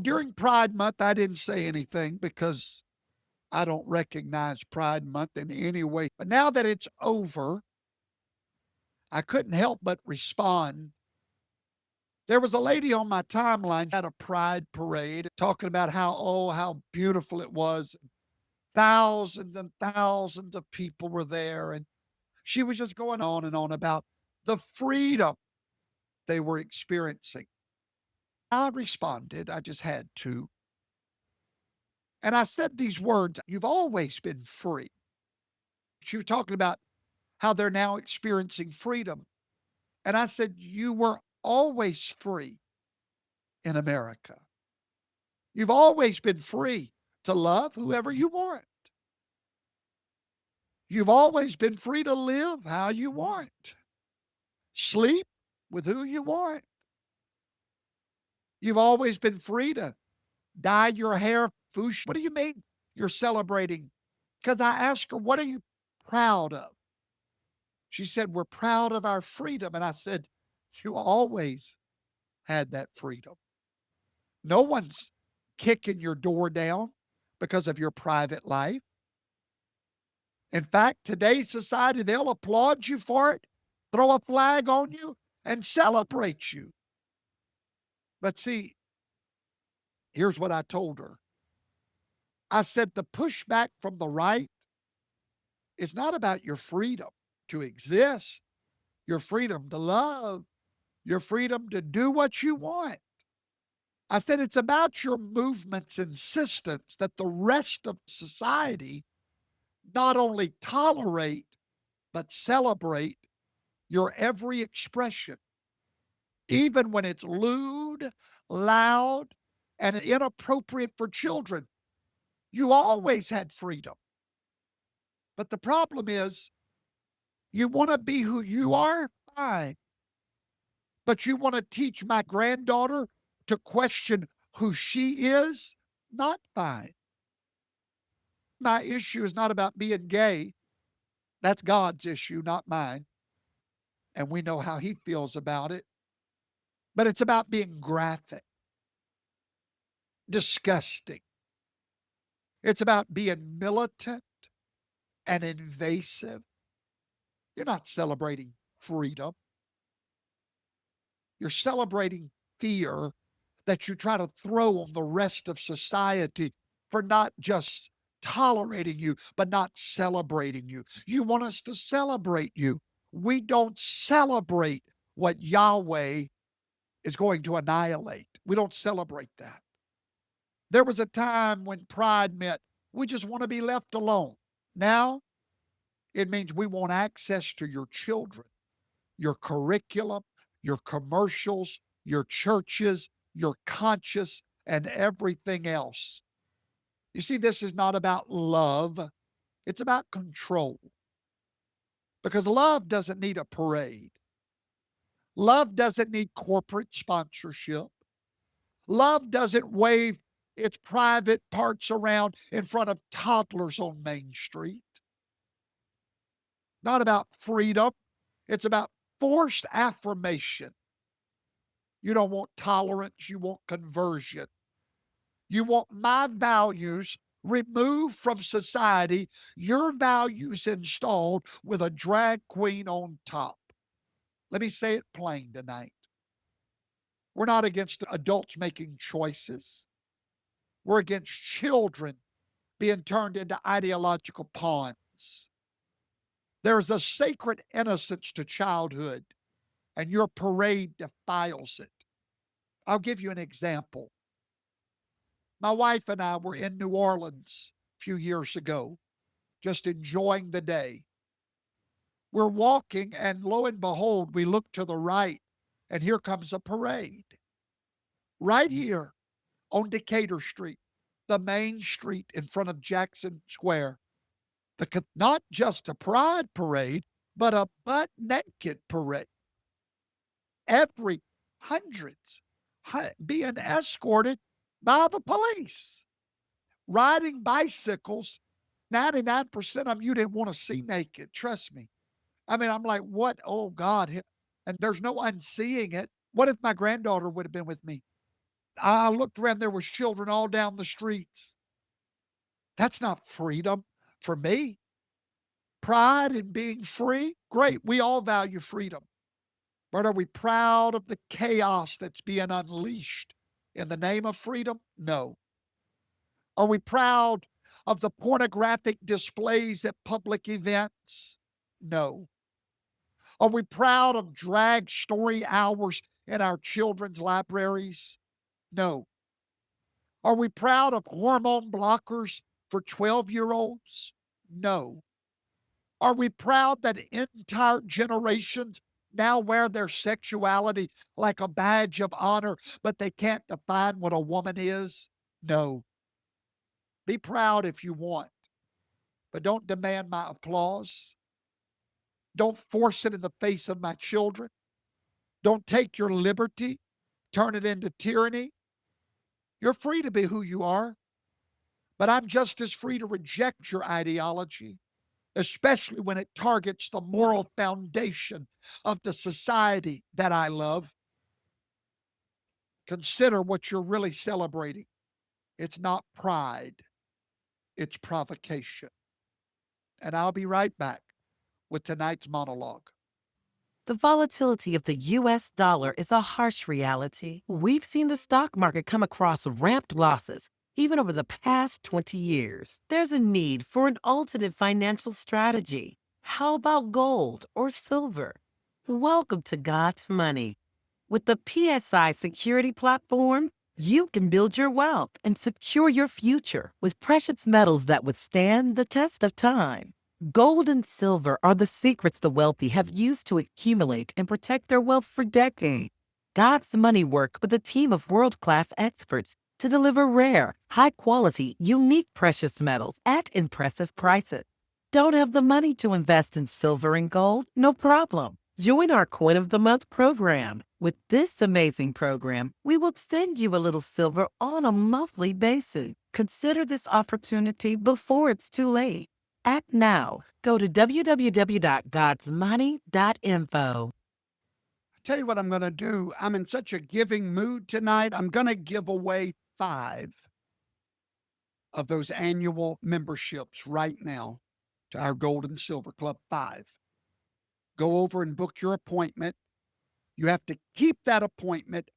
During Pride Month, I didn't say anything because I don't recognize Pride Month in any way. But now that it's over, I couldn't help but respond. There was a lady on my timeline at a pride parade talking about how beautiful it was. Thousands and thousands of people were there. And she was just going on and on about the freedom they were experiencing. I responded, I just had to. And I said these words, you've always been free. She was talking about how they're now experiencing freedom. And I said, you were always free in America. You've always been free to love whoever you want. You've always been free to live how you want, sleep with who you want. You've always been free to dye your hair fuchsia. What do you mean you're celebrating? Because I asked her, what are you proud of? She said, we're proud of our freedom. And I said, you always had that freedom. No one's kicking your door down because of your private life. In fact, today's society, they'll applaud you for it, throw a flag on you, and celebrate you. But see, here's what I told her. I said, the pushback from the right is not about your freedom to exist, your freedom to love, your freedom to do what you want. I said, it's about your movement's insistence that the rest of society not only tolerate, but celebrate your every expression, even when it's lewd, loud, and inappropriate for children. You always had freedom. But the problem is, you want to be who you are? Fine. But you want to teach my granddaughter to question who she is? Not fine. My issue is not about being gay. That's God's issue, not mine. And we know how he feels about it. But it's about being graphic, disgusting. It's about being militant and invasive. You're not celebrating freedom. You're celebrating fear that you try to throw on the rest of society for not just tolerating you, but not celebrating you. You want us to celebrate you. We don't celebrate what Yahweh is going to annihilate. We don't celebrate that. There was a time when pride meant we just want to be left alone. Now it means we want access to your children, your curriculum, your commercials, your churches, your conscience, and everything else. You see, this is not about love, it's about control. Because love doesn't need a parade, love doesn't need corporate sponsorship, love doesn't wave its private parts around in front of toddlers on Main Street. Not about freedom, it's about forced affirmation. You don't want tolerance, you want conversion. You want my values removed from society, your values installed with a drag queen on top. Let me say it plain tonight. We're not against adults making choices. We're against children being turned into ideological pawns. There's a sacred innocence to childhood, and your parade defiles it. I'll give you an example. My wife and I were in New Orleans a few years ago, just enjoying the day. We're walking, and lo and behold, we look to the right, and here comes a parade. Right here on Decatur Street, the main street in front of Jackson Square. Not just a pride parade, but a butt naked parade. Every hundreds being escorted by the police, riding bicycles. 99% of them you didn't want to see naked. Trust me. I mean, I'm like, what? Oh God. And there's no unseeing it. What if my granddaughter would have been with me? I looked around, there was children all down the streets. That's not freedom for me. Pride in being free? Great. We all value freedom. But are we proud of the chaos that's being unleashed in the name of freedom? No. Are we proud of the pornographic displays at public events? No. Are we proud of drag story hours in our children's libraries? No. Are we proud of hormone blockers for 12-year-olds? No. Are we proud that entire generations now wear their sexuality like a badge of honor, but they can't define what a woman is? No. Be proud if you want, but don't demand my applause. Don't force it in the face of my children. Don't take your liberty, turn it into tyranny. You're free to be who you are, but I'm just as free to reject your ideology, especially when it targets the moral foundation of the society that I love. Consider what you're really celebrating. It's not pride, it's provocation. And I'll be right back with tonight's monologue. The volatility of the US dollar is a harsh reality. We've seen the stock market come across ramped losses, even over the past 20 years. There's a need for an alternate financial strategy. How about gold or silver? Welcome to God's Money. With the PSI Security Platform, you can build your wealth and secure your future with precious metals that withstand the test of time. Gold and silver are the secrets the wealthy have used to accumulate and protect their wealth for decades. God's Money work with a team of world-class experts to deliver rare, high-quality, unique precious metals at impressive prices. Don't have the money to invest in silver and gold? No problem. Join our Coin of the Month program. With this amazing program, we will send you a little silver on a monthly basis. Consider this opportunity before it's too late. Act now. Go to www.godsmoney.info. I tell you what I'm going to do. I'm in such a giving mood tonight. I'm going to give away 5 of those annual memberships right now to our Gold and Silver Club. 5. Go over and book your appointment. You have to keep that appointment